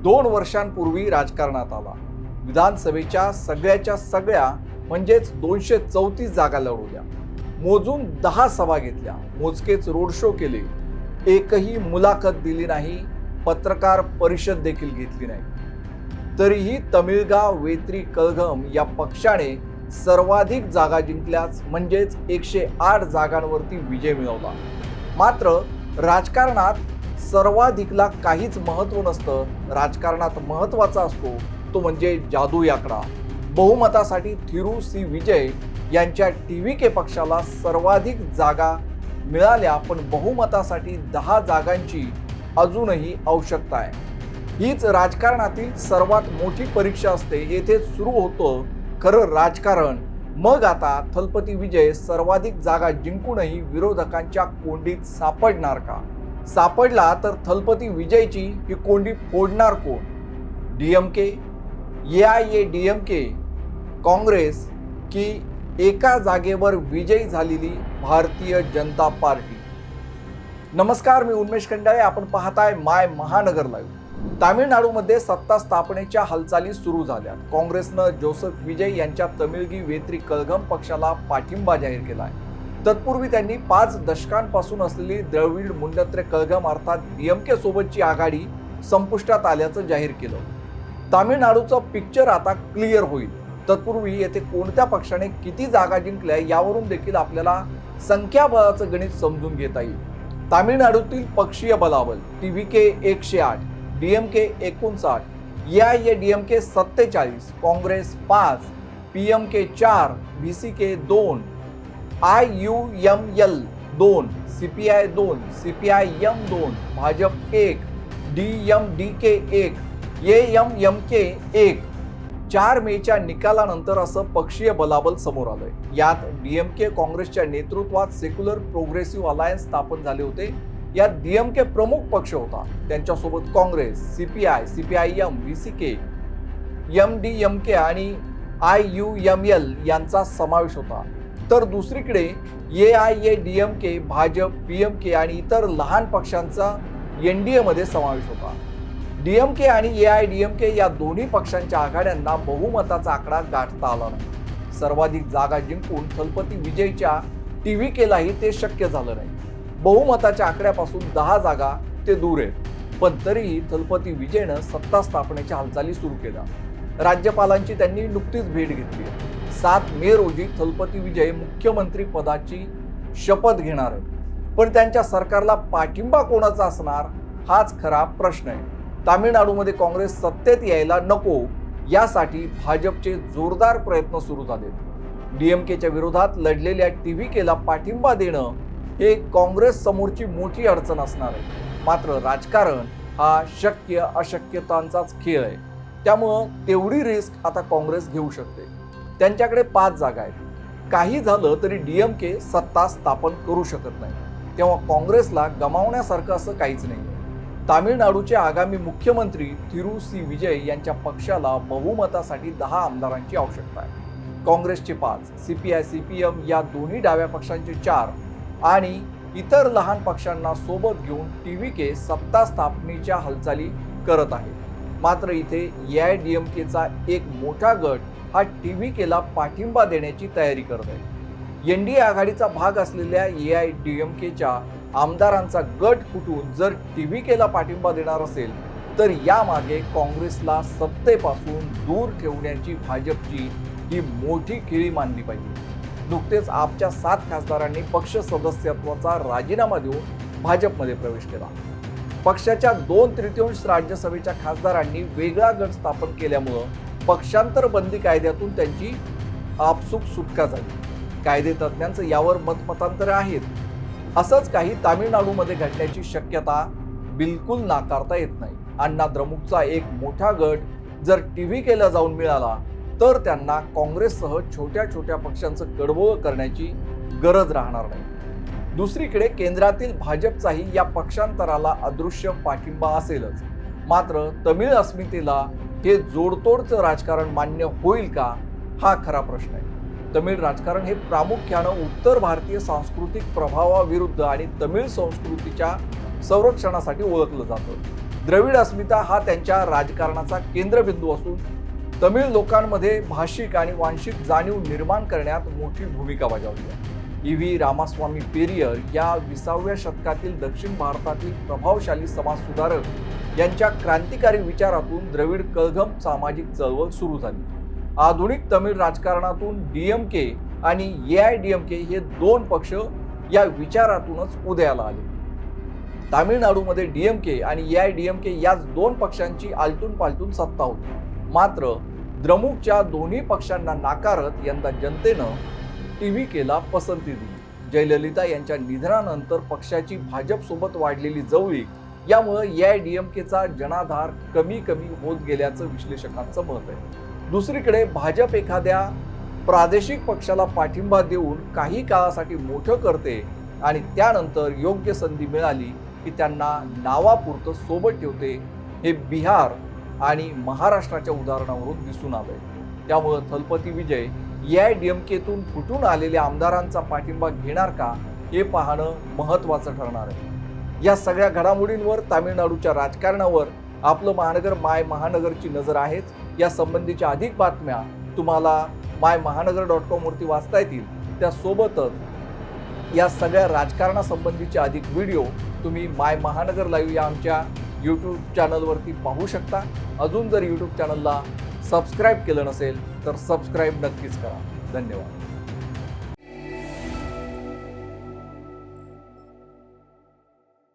2 वर्षांपूर्वी राजकारणात आला। विधानसभेच्या सगळ्याच्या सगळ्या म्हणजेच 234 जागा लढवल्या, मोजून 10 सभा घेतल्या, मोजकेच रोड शो केले, एकही मुलाखत दिली नाही, पत्रकार परिषद देखील घेतली नाही। तरीही तमिळगाव वेत्री कळघम या पक्षाने सर्वाधिक जागा जिंकल्याच, म्हणजेच 108 जागांवरती विजय मिळवला। मात्र राजकारणात सर्वाधिकला काहीच महत्त्व नसतं, राजकारणात महत्त्वाचा असतो तो म्हणजे जादू आकडा। बहुमतासाठी थिरू सी विजय यांच्या TVK पक्षाला सर्वाधिक जागा मिळाल्या, पण बहुमतासाठी 10 जागांची अजूनही आवश्यकता आहे। हीच राजकारणातील सर्वात मोठी परीक्षा असते, येथे सुरू होतं खरं राजकारण। मग आता थलपती विजय सर्वाधिक जागा जिंकूनही विरोधकांच्या कोंडीत सापडणार का? सापडला तर थलपती विजयची ही कोंडी फोडणार कोण? DMK, AIADMK, काँग्रेस की एका जागेवर विजयी झालेली भारतीय जनता पार्टी? नमस्कार, मी उन्मेष खंडाळे, आपण पाहताय माय महानगर लाईव्ह। तामिळनाडूमध्ये सत्ता स्थापनेच्या हालचाली सुरू झाल्या। काँग्रेसनं जोसेफ विजय यांच्या तमिळगी वेत्री कळघम पक्षाला पाठिंबा जाहीर केला आहे। तत्पूर्वी त्यांनी 5 दशकांपासून असलेली द्रविड मुंडत्रे कळघम अर्थात DMK सोबतची आघाडी संपुष्टात आल्याचं जाहीर केलं। तामिळनाडूचं पिक्चर आता क्लिअर होईल। तत्पूर्वी येथे कोणत्या पक्षाने किती जागा जिंकल्या यावरून देखील आपल्याला संख्याबळाचं गणित समजून घेता येईल। तामिळनाडूतील पक्षीय बलाबल: TVK 108, DMK 59, AIADMK 47, Congress 5, PMK 4, VCK 2, IUML 2, CPI 2, CPIM 2, Bhajap 1, DMDK 1, AMMK 1। 4 मेच्या निकालानंतर असं पक्षीय बलाबल समोर आलंय। यात DMK काँग्रेसच्या नेतृत्वात सेक्युलर प्रोग्रेसिव्ह अलायन्स स्थापन झाले होते। यात DMK प्रमुख पक्ष होता, त्यांच्यासोबत Congress, CPI, CPIM, VCK, MDMK आणि IUML यांचा समावेश होता। तर दुसरीकडे AIADMK, भाजप, PMK आणि इतर लहान पक्षांचा NDA मध्ये समावेश होता। DMK आणि AIADMK या दोन्ही पक्षांच्या आघाड्यांना बहुमताचा आकडा गाठता आला नाही। सर्वाधिक जागा जिंकून थलपती विजयच्या TVKलाही ते शक्य झालं नाही। बहुमताच्या आकड्यापासून 10 जागा ते दूर आहेत, पण तरीही थलपती विजयनं सत्ता स्थापनेच्या हालचाली सुरू केल्या। राज्यपालांची त्यांनी नुकतीच भेट घेतली। 7 मे रोजी थलपती विजय मुख्यमंत्री पदाची शपथ घेणार आहेत, पण त्यांच्या सरकारला पाठिंबा कोणाचा असणार हाच खरा प्रश्न आहे। तामिळनाडूमध्ये काँग्रेस सत्तेत यायला नको यासाठी भाजपचे जोरदार प्रयत्न सुरू झालेत। DMKच्या विरोधात लढलेल्या TVKला पाठिंबा देणं हे काँग्रेस समोरची मोठी अडचण असणार आहे। मात्र राजकारण हा शक्य अशक्यतांचाच खेळ आहे, त्यामुळं तेवढी रिस्क आता काँग्रेस घेऊ शकते। त्यांच्याकडे 5 जागा आहेत। काही झालं तरी DMK सत्ता स्थापन करू शकत नाही, तेव्हा काँग्रेसला गमावण्यासारखं असं काहीच नाही। तामिळनाडूचे आगामी मुख्यमंत्री थिरू सी विजय यांच्या पक्षाला बहुमतासाठी 10 आमदारांची आवश्यकता आहे। काँग्रेसचे 5, CPI, CPM या दोन्ही डाव्या पक्षांचे 4 आणि इतर लहान पक्षांना सोबत घेऊन TVK सत्ता स्थापनेच्या हालचाली करत आहे। मात्र इथे AIADMKचा एक मोठा गट हा TVKला पाठिंबा देण्याची तयारी करत आहे। NDA आघाडीचा भाग असलेल्या AIADMKच्या आमदारांचा गट फुटून जर TVKला पाठिंबा देणार असेल तर यामागे काँग्रेसला सत्तेपासून दूर ठेवण्याची भाजपची ही मोठी खेळी मानली पाहिजे। नुकतेच आपच्या 7 खासदारांनी पक्ष सदस्यत्वाचा राजीनामा देऊन भाजपमध्ये प्रवेश केला। पक्षाच्या 2/3 राज्यसभेच्या खासदारांनी वेगळा गट स्थापन केल्यामुळं पक्षांतर बंदी कायद्यातून त्यांची आपसूक सुटका झाली। कायदे तज्ज्ञांचं यावर मतमतांतर आहेत। असंच काही तामिळनाडूमध्ये घडण्याची शक्यता बिलकुल नाकारता येत नाही। अण्णा द्रमुकचा एक मोठा गट जर TVKला जाऊन मिळाला तर त्यांना काँग्रेससह छोट्या छोट्या पक्षांचं कडवळ करण्याची गरज राहणार नाही। दुसरीकडे केंद्रातील भाजपचाही या पक्षांतराला अदृश्य पाठिंबा असेलच। मात्र तमिळ अस्मितेला हे जोडतोडचं राजकारण मान्य होईल का हा खरा प्रश्न आहे। तमिळ राजकारण हे प्रामुख्यानं उत्तर भारतीय सांस्कृतिक प्रभावाविरुद्ध आणि तमिळ संस्कृतीच्या संरक्षणासाठी ओळखलं जातं। द्रविड अस्मिता हा त्यांच्या राजकारणाचा केंद्रबिंदू असून तमिळ लोकांमध्ये भाषिक आणि वांशिक जाणीव निर्माण करण्यात मोठी भूमिका बजावली आहे. E.V. रामास्वामी पेरियर या 20व्या शतकातील दक्षिण भारतातील प्रभावशाली समाजसुधारक यांच्या क्रांतिकारी विचारातून द्रविड कळघम सामाजिक चळवळ सुरू झाली. आधुनिक तमिळ राजकारणातून DMK आणि AIDMK हे दोन पक्ष या विचारातूनच उदयाला आले. तामिळनाडूमध्ये DMK आणि AIDMK याच दोन पक्षांची आलटून पालटून सत्ता होती. मात्र द्रमुकच्या दोन्ही पक्षांना नाकारत यंदा जनतेनं TVKला पसंती दिली. जयललिता यांच्या निधनानंतर पक्षाची भाजपसोबत वाढलेली जवळीक यामुळे AIDMKचा जनाधार कमी होत गेल्याचं विश्लेषकांचं मत आहे. दुसरीकडे भाजप एखाद्या प्रादेशिक पक्षाला पाठिंबा देऊन काही काळासाठी मोठं करते आणि त्यानंतर योग्य संधी मिळाली की त्यांना नावापुरतं सोबत ठेवते. हे बिहार आणि महाराष्ट्राच्या उदाहरणावरून दिसून आलंय. त्यामुळं थलपती विजय AIDMKतून फुटून आलेल्या आमदारांचा पाठिंबा घेणार का हे पाहणं महत्त्वाचं ठरणार आहे. या सगळ्या घडामोडींवर, तामिळनाडूच्या राजकारणावर आपलं महानगर माय महानगरची नजर आहेच. या संबंधीच्या अधिक बातम्या तुम्हाला mymahanagar.com वरती वाचता येतील. त्यासोबतच या सगळ्या राजकारणासंबंधीचे अधिक व्हिडिओ तुम्ही माय महानगर लाईव्ह या आमच्या यूट्यूब चॅनलवरती पाहू शकता. अजून जर यूट्यूब चॅनलला सबस्क्राईब केलं नसेल तर सबस्क्राईब नक्कीच करा. धन्यवाद.